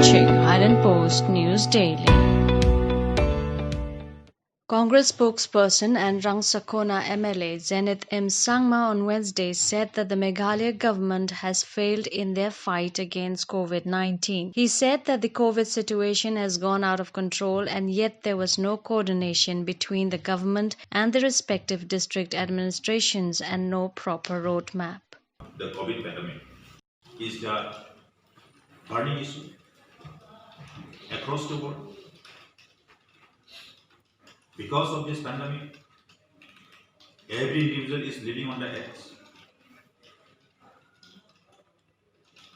watching Island Post News Daily. Congress spokesperson and Rang Sakona MLA Zenith M. Sangma on Wednesday said that the Meghalaya government has failed in their fight against COVID-19. He said that the COVID situation has gone out of control and yet there was no coordination between the government and the respective district administrations and no proper roadmap. The COVID pandemic is the burning issue across the world. Because of this pandemic, every individual is living on the edge.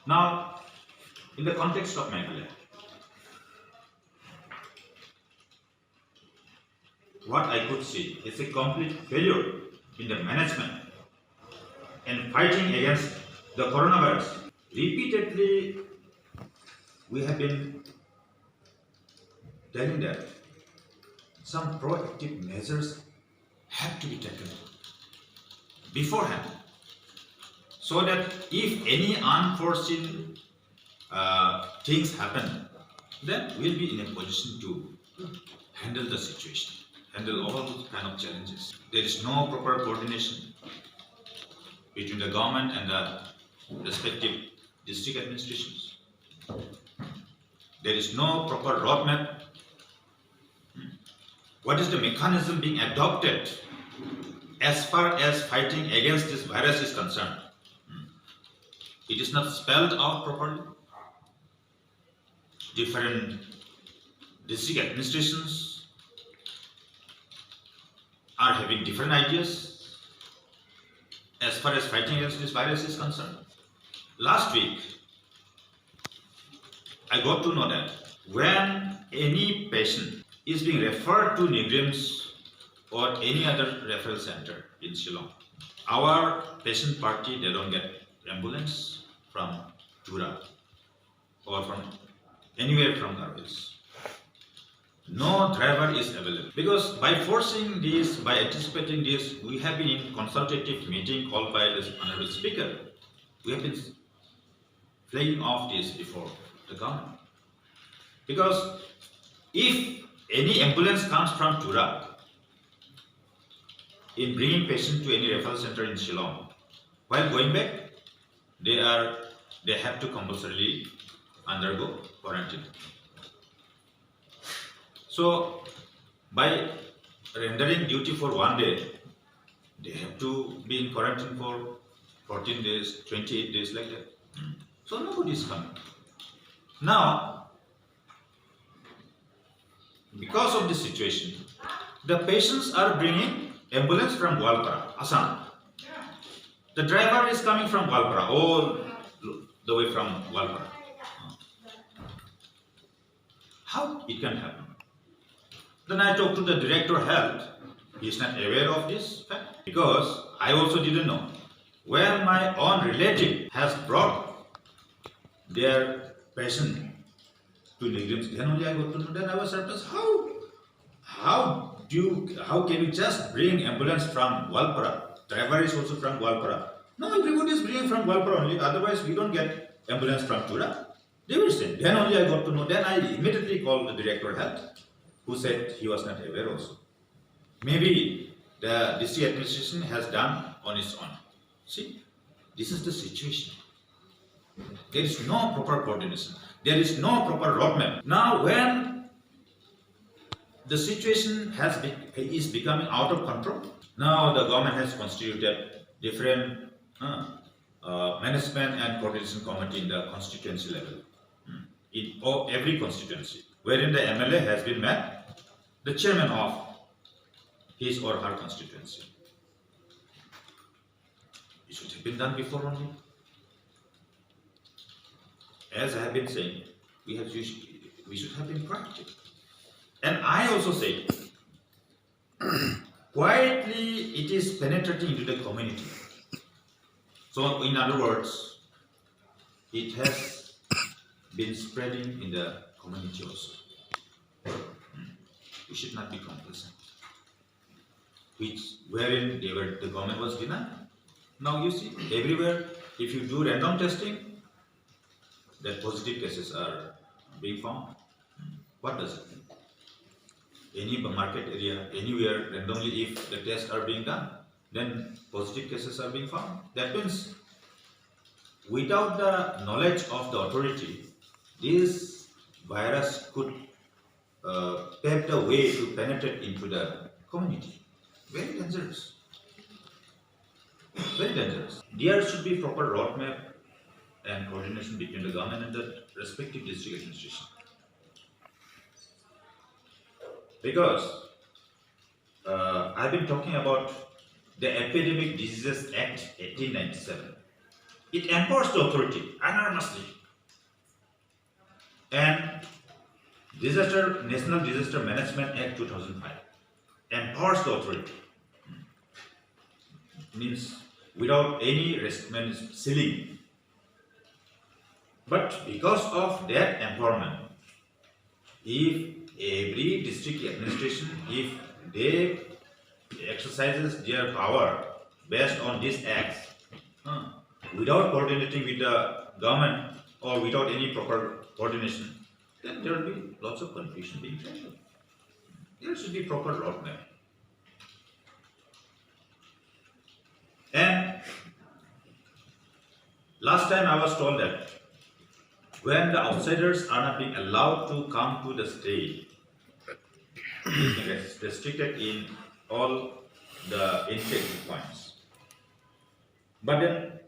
Now, in the context of Meghalaya, what I could see is a complete failure in the management and fighting against the coronavirus. Repeatedly, we have been telling that some proactive measures have to be taken beforehand, so that if any unforeseen things happen, then we'll be in a position to handle the situation, handle all those kind of challenges. There is no proper coordination between the government and the respective district administrations. There is no proper roadmap. What is the mechanism being adopted as far as fighting against this virus is concerned? It is not spelled out properly. Different district administrations are having different ideas as far as fighting against this virus is concerned. Last week, I got to know that when any patient is being referred to Nigrims or any other referral center in Shillong, our patient party, they don't get ambulance from Tura or from anywhere from Garwis. No driver is available, because by forcing this, by anticipating this, we have been in consultative meeting called by this honorable speaker. We have been flagging off this before the government, because if any ambulance comes from Tura in bringing patient to any referral center in Shillong, while going back, they have to compulsorily undergo quarantine. So, by rendering duty for 1 day, they have to be in quarantine for 14 days, 28 days, like that. So nobody is coming. Now, because of this situation, the patients are bringing ambulance from Gwalpara, Assam. The driver is coming from Gwalpara, all the way from Gwalpara. How it can happen? Then I talked to the director of health. He is not aware of this fact, because I also didn't know. When my own relative has brought their patient to Nigrims, then only I got to know. Then I was surprised. How can you just bring ambulance from Gwalpara? Driver is also from Gwalpara. No, everybody is bringing from Gwalpara only. Otherwise, we don't get ambulance from Tura. They will say. Then only I got to know. Then I immediately called the director of health, who said he was not aware also. Maybe the district administration has done on its own. See, this is the situation. There is no proper coordination. There is no proper roadmap. Now, when the situation is becoming out of control, now the government has constituted different management and coordination committee in the constituency level, in every constituency, wherein the MLA has been met the chairman of his or her constituency. It should have been done before only. As I have been saying, we should have been proactive. And I also say, quietly it is penetrating into the community. So in other words, it has been spreading in the community also. We should not be complacent. Wherein the government was denied. Now you see, everywhere, if you do random testing, that positive cases are being found. What does it mean? Any market area, anywhere, randomly, if the tests are being done, then positive cases are being found. That means, without the knowledge of the authority, this virus could pave the way to penetrate into the community. Very dangerous. Very dangerous. There should be proper roadmap and coordination between the government and the respective district administration. Because I've been talking about the Epidemic Diseases Act 1897. It empowers the authority enormously. And National Disaster Management Act 2005 empowers the authority. Means without any ceiling. But because of that empowerment, if every district administration, if they exercises their power based on these acts, without coordinating with the government or without any proper coordination, then there will be lots of confusion being created. There should be proper roadmap. And last time I was told that when the outsiders are not being allowed to come to the state, it is restricted in all the intake points. But then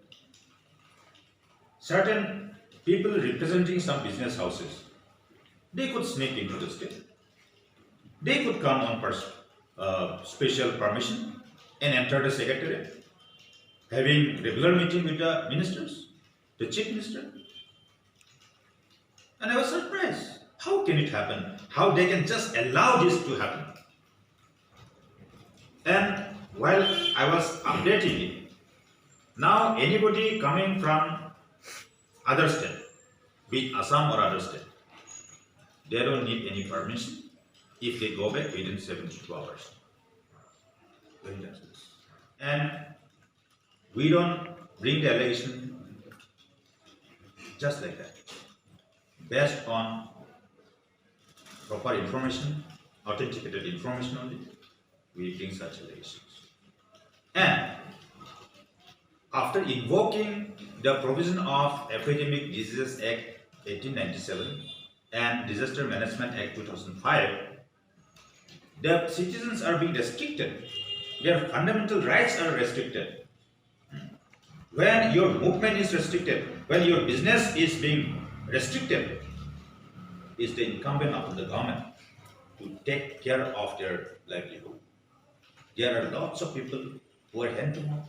certain people representing some business houses, they could sneak into the state. They could come on special permission and enter the secretariat, having regular meeting with the ministers, the chief minister. And I was surprised. How can it happen? How they can just allow this to happen? And while I was updating it, now anybody coming from other state, be it Assam or other state, they don't need any permission if they go back within 72 hours. Very dangerous. And we don't bring the allegation just like that. Based on proper information, authenticated information only, we bring such allegations. And after invoking the provision of Epidemic Diseases Act 1897 and Disaster Management Act 2005, the citizens are being restricted. Their fundamental rights are restricted. When your movement is restricted, when your business is being restricted, it's the incumbent upon the government to take care of their livelihood. There are lots of people who are hand to mouth.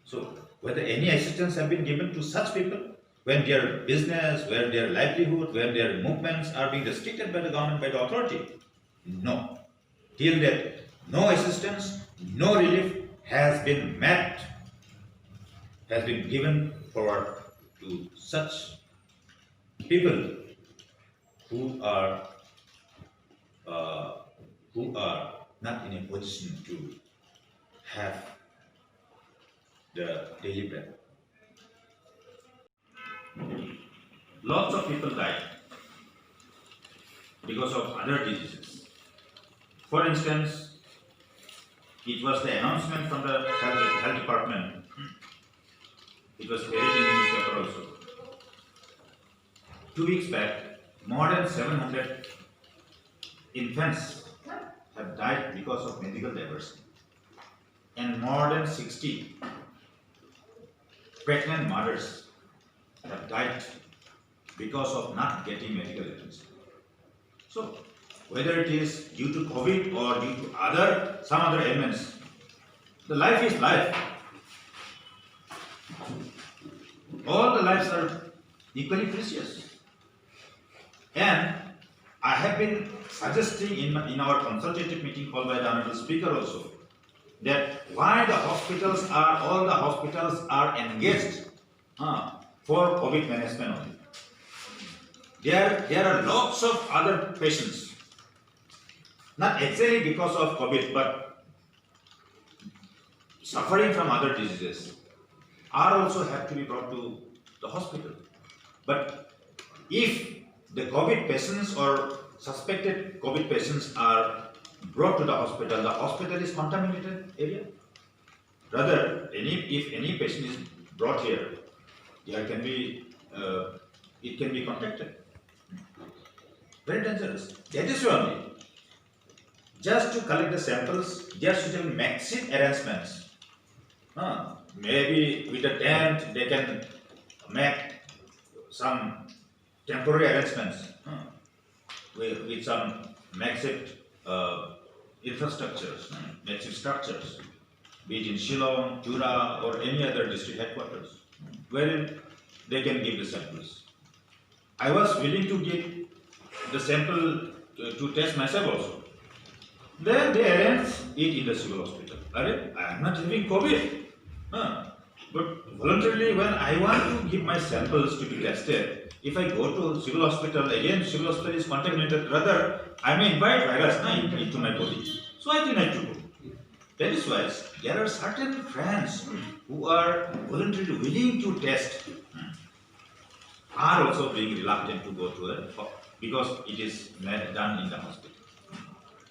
So whether any assistance have been given to such people when their business, where their livelihood, where their movements are being restricted by the government, by the authority? No. Till that, no assistance, no relief has been met, has been given forward to such people who are not in a position to have the daily bread. Lots of people died because of other diseases. For instance, it was the announcement from the health department. It was carried in the newspaper also. 2 weeks back, more than 700 infants have died because of medical diversity, and more than 60 pregnant mothers have died because of not getting medical attention. So, whether it is due to COVID or due to some other ailments, the life is life. All the lives are equally precious. And I have been suggesting in our consultative meeting called by the Honorable Speaker also, that why all the hospitals are engaged for COVID management only. There are lots of other patients, not exactly because of COVID, but suffering from other diseases, are also have to be brought to the hospital. But if the COVID patients or suspected COVID patients are brought to the hospital is contaminated area. Rather, if any patient is brought here, there can be it can be contacted. Very dangerous. That is why just to collect the samples, just to take massive arrangements. Maybe with a tent they can make some temporary arrangements with some massive infrastructures, massive structures, be it in Shillong, Tura, or any other district headquarters, wherein they can give the samples. I was willing to give the sample to test myself also. Then they arrange it in the civil hospital. I am not having COVID. But voluntarily, when I want to give my samples to be tested, if I go to civil hospital, again civil hospital is contaminated, rather I may invite virus into my body. So I deny to go. That is why there are certain friends who are voluntarily willing to test, are also being reluctant to go to it because it is done in the hospital.